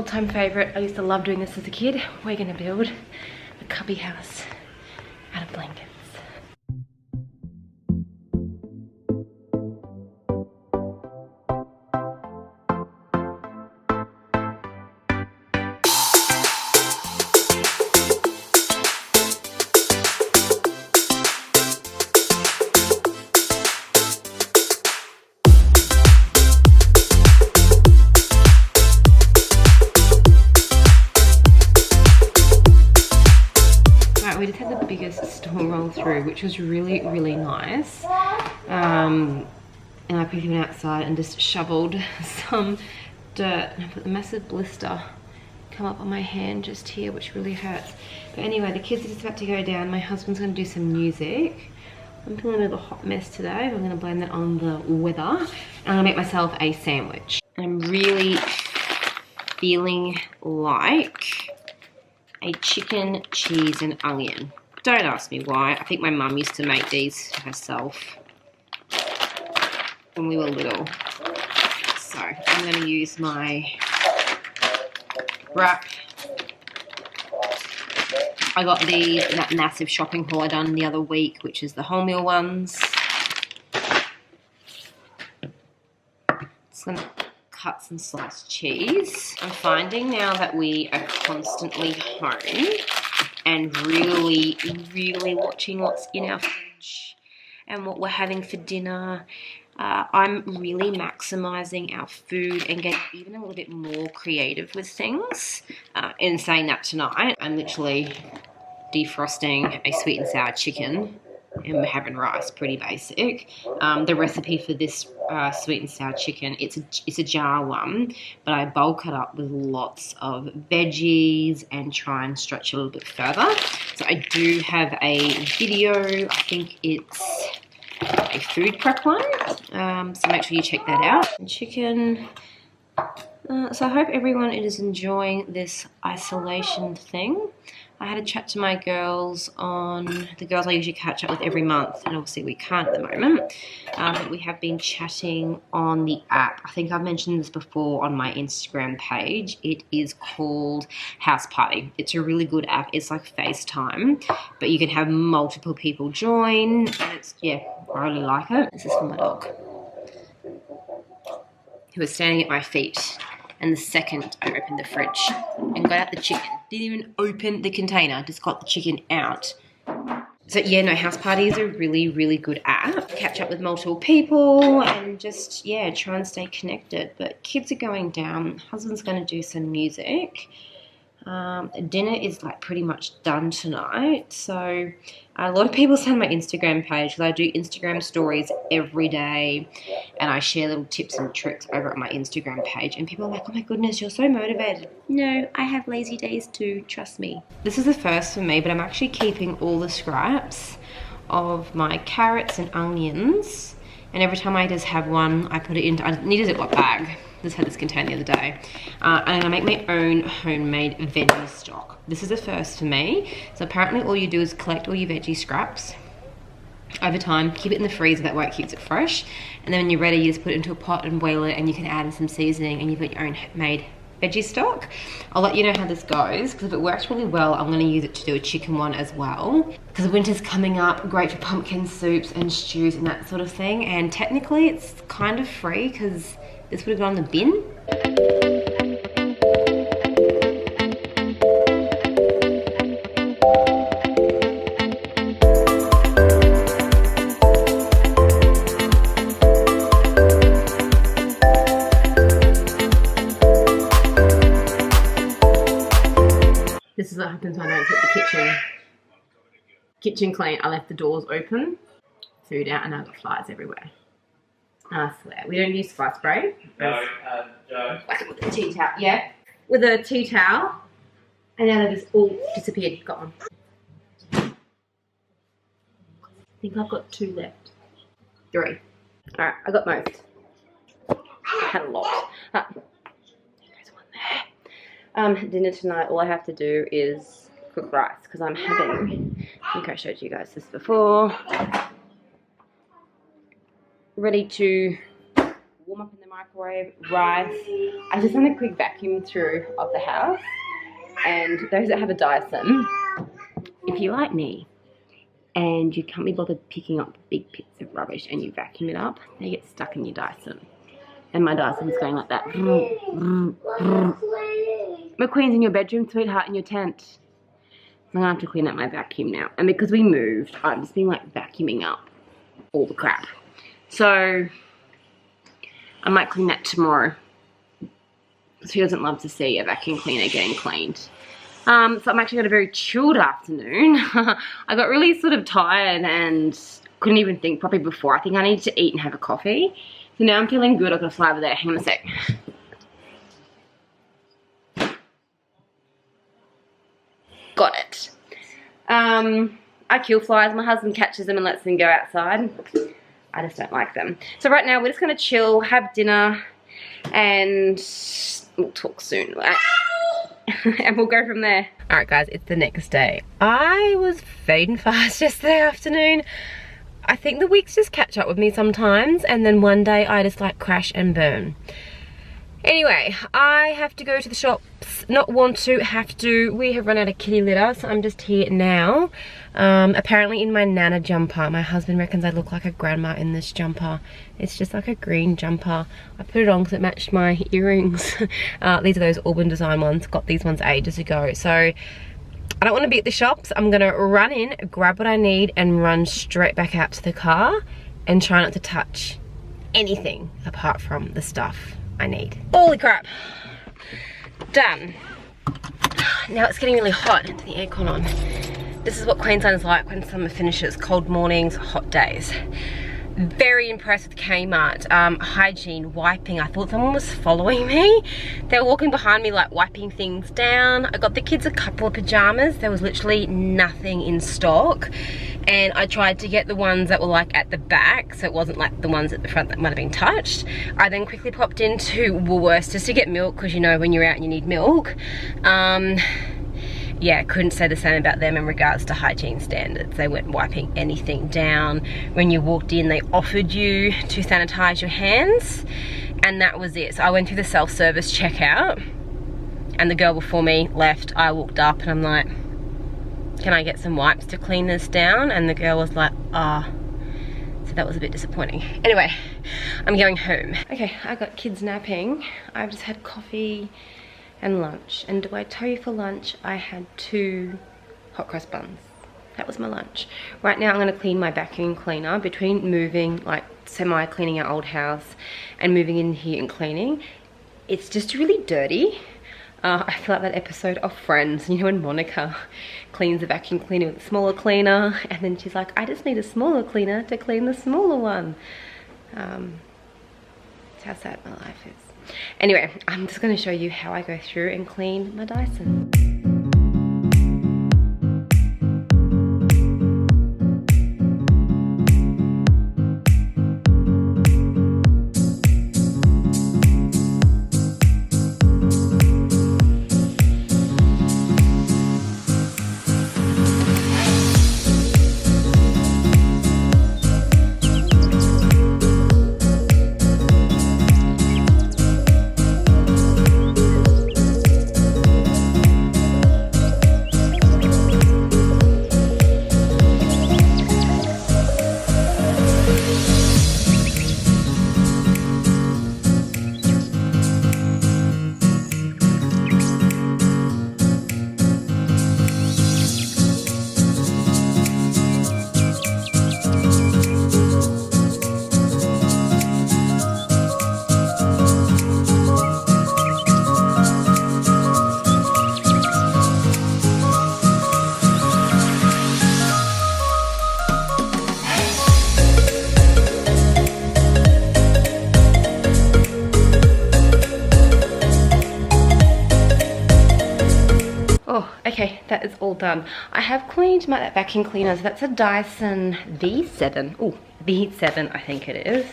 All-time favourite. I used to love doing this as a kid. We're gonna build a cubby house out of blankets. We just had the biggest storm roll through, which was really, really nice. And I quickly went outside and just shoveled some dirt, and I put a massive blister come up on my hand just here, which really hurts. But anyway, the kids are just about to go down. My husband's going to do some music. I'm feeling a bit of a hot mess today, but I'm going to blame that on the weather. And I'm going to make myself a sandwich. I'm really feeling like a chicken, cheese and onion. Don't ask me why. I think my mum used to make these herself when we were little. So I'm going to use my wrap. I got that massive shopping haul I done the other week, which is the wholemeal ones. Just going to cut some sliced cheese. I'm finding now that we are constantly home and really, really watching what's in our fridge and what we're having for dinner. I'm really maximizing our food and getting even a little bit more creative with things. In saying that, tonight I'm literally defrosting a sweet and sour chicken, and we're having rice, pretty basic. The recipe for this sweet and sour chicken, it's a jar one, but I bulk it up with lots of veggies and try and stretch a little bit further. So I do have a video, I think it's a food prep one, so make sure you check that out. And chicken. So I hope everyone is enjoying this isolation thing. I had a chat to my girls the girls I usually catch up with every month, and obviously we can't at the moment, but we have been chatting on the app. I think I've mentioned this before on my Instagram page. It is called House Party. It's a really good app. It's like FaceTime, but you can have multiple people join, and it's, yeah, I really like it. This is for my dog, who was standing at my feet. And the second I opened the fridge and got out the chicken, didn't even open the container, just got the chicken out. So yeah, no, House Party is a really, really good app. Catch up with multiple people and just, yeah, try and stay connected. But kids are going down, husband's going to do some music. Dinner is like pretty much done tonight. So a lot of people send my Instagram page, because I do Instagram stories every day and I share little tips and tricks over at my Instagram page, and people are like, oh my goodness, you're so motivated. No, I have lazy days too, trust me. This is the first for me, but I'm actually keeping all the scraps of my carrots and onions, and every time I just have one, I put it into, I need a Ziploc bag. Just had this container the other day. And I make my own homemade veggie stock. This is a first for me. So apparently all you do is collect all your veggie scraps over time, keep it in the freezer, that way it keeps it fresh. And then when you're ready, you just put it into a pot and boil it, and you can add in some seasoning, and you've got your own made veggie stock. I'll let you know how this goes, because if it works really well, I'm gonna use it to do a chicken one as well. Because winter's coming up, great for pumpkin soups and stews and that sort of thing. And technically it's kind of free, because this would have gone in the bin. This is what happens when I don't keep the kitchen clean. I left the doors open, food out, and I've got flies everywhere. I swear. We don't use fly spray. No, whack it with a tea towel. Yeah, with a tea towel, and now they just all disappeared, gone. I think I've got 2 left. 3. Alright, I got most. I had a lot. There's one there. Dinner tonight, all I have to do is cook rice, because I'm having, I think I showed you guys this before, ready to warm up in the microwave, rice. I just done a quick vacuum through of the house. And those that have a Dyson, if you're like me and you can't be bothered picking up big bits of rubbish and you vacuum it up, they get stuck in your Dyson. And my Dyson's going like that. McQueen's in your bedroom, sweetheart, in your tent. I'm gonna have to clean up my vacuum now. And because we moved, I'm just being like vacuuming up all the crap. So I might clean that tomorrow. Because who doesn't love to see a vacuum cleaner getting cleaned? So I'm actually got a very chilled afternoon. I got really sort of tired and couldn't even think properly before. I think I needed to eat and have a coffee. So now I'm feeling good. I've got to fly over there. Hang on a sec. Got it. I kill flies. My husband catches them and lets them go outside. I just don't like them. So right now we're just going to chill, have dinner, and we'll talk soon. Right? And we'll go from there. Alright guys, it's the next day. I was feeding fast yesterday afternoon. I think the weeks just catch up with me sometimes, and then one day I just like crash and burn. Anyway, I have to go to the shops. Not want to, have to. We have run out of kitty litter, so I'm just here now. Apparently in my Nana jumper. My husband reckons I look like a grandma in this jumper. It's just like a green jumper. I put it on because it matched my earrings. These are those Auburn design ones. Got these ones ages ago. So I don't want to be at the shops. I'm gonna run in, grab what I need, and run straight back out to the car and try not to touch anything apart from the stuff I need. Holy crap. Done. Now it's getting really hot. Into the aircon on. This is what Queensland's like when summer finishes. Cold mornings, hot days. Very impressed with Kmart. Hygiene, wiping. I thought someone was following me. They were walking behind me like wiping things down. I got the kids a couple of pajamas. There was literally nothing in stock. And I tried to get the ones that were like at the back, so it wasn't like the ones at the front that might have been touched. I then quickly popped into Woolworths just to get milk, because you know when you're out and you need milk. Yeah, couldn't say the same about them in regards to hygiene standards. They weren't wiping anything down. When you walked in, they offered you to sanitize your hands, and that was it. So I went through the self-service checkout, and the girl before me left. I walked up and I'm like, can I get some wipes to clean this down? And the girl was like, ah. So that was a bit disappointing. Anyway, I'm going home. Okay, I got kids napping. I've just had coffee and lunch. And do I tell you, for lunch I had 2 hot cross buns. That was my lunch. Right now I'm gonna clean my vacuum cleaner. Between moving, like semi-cleaning our old house and moving in here and cleaning, it's just really dirty. I feel like that episode of Friends, you know, when Monica cleans the vacuum cleaner with a smaller cleaner, and then she's like, I just need a smaller cleaner to clean the smaller one. That's how sad my life is. Anyway, I'm just going to show you how I go through and clean my Dyson. Okay, that is all done. I have cleaned my vacuum cleaner. So that's a Dyson V7. Oh, V7 I think it is.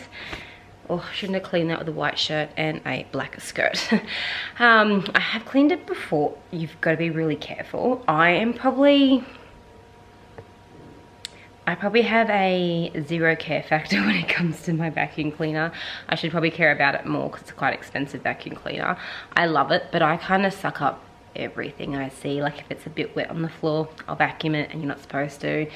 Oh, I shouldn't have cleaned that with a white shirt and a black skirt. I have cleaned it before. You've got to be really careful. I I probably have a 0 care factor when it comes to my vacuum cleaner. I should probably care about it more because it's a quite expensive vacuum cleaner. I love it, but I kind of suck up everything I see. Like if it's a bit wet on the floor, I'll vacuum it, and you're not supposed to.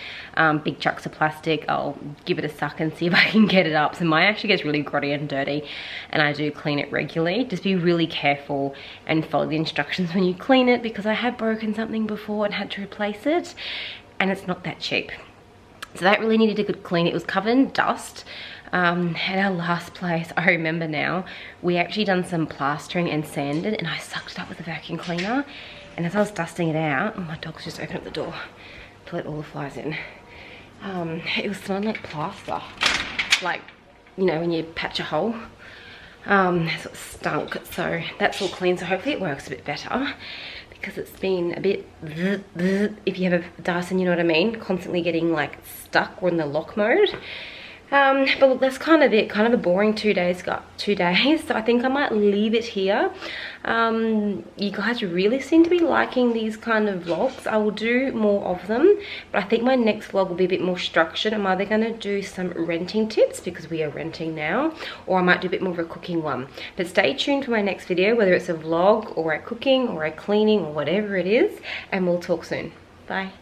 Big chunks of plastic, I'll give it a suck and see if I can get it up. So mine actually gets really grotty and dirty, and I do clean it regularly. Just be really careful and follow the instructions when you clean it, because I have broken something before and had to replace it, and it's not that cheap. So that really needed a good clean. It was covered in dust. At our last place, I remember now, we actually done some plastering and sanded, and I sucked it up with a vacuum cleaner. And as I was dusting it out, my dog's just opened up the door to let all the flies in. It was smelling like plaster. Like, you know, when you patch a hole. So it stunk. So that's all clean. So hopefully it works a bit better, because it's been a bit, if you have a Dyson, you know what I mean, constantly getting like stuck or in the lock mode. But look, that's kind of it. Kind of a boring 2 days. So I think I might leave it here. You guys really seem to be liking these kind of vlogs. I will do more of them, but I think my next vlog will be a bit more structured. I'm either going to do some renting tips, because we are renting now, or I might do a bit more of a cooking one. But stay tuned for my next video, whether it's a vlog or a cooking or a cleaning or whatever it is, and we'll talk soon. Bye.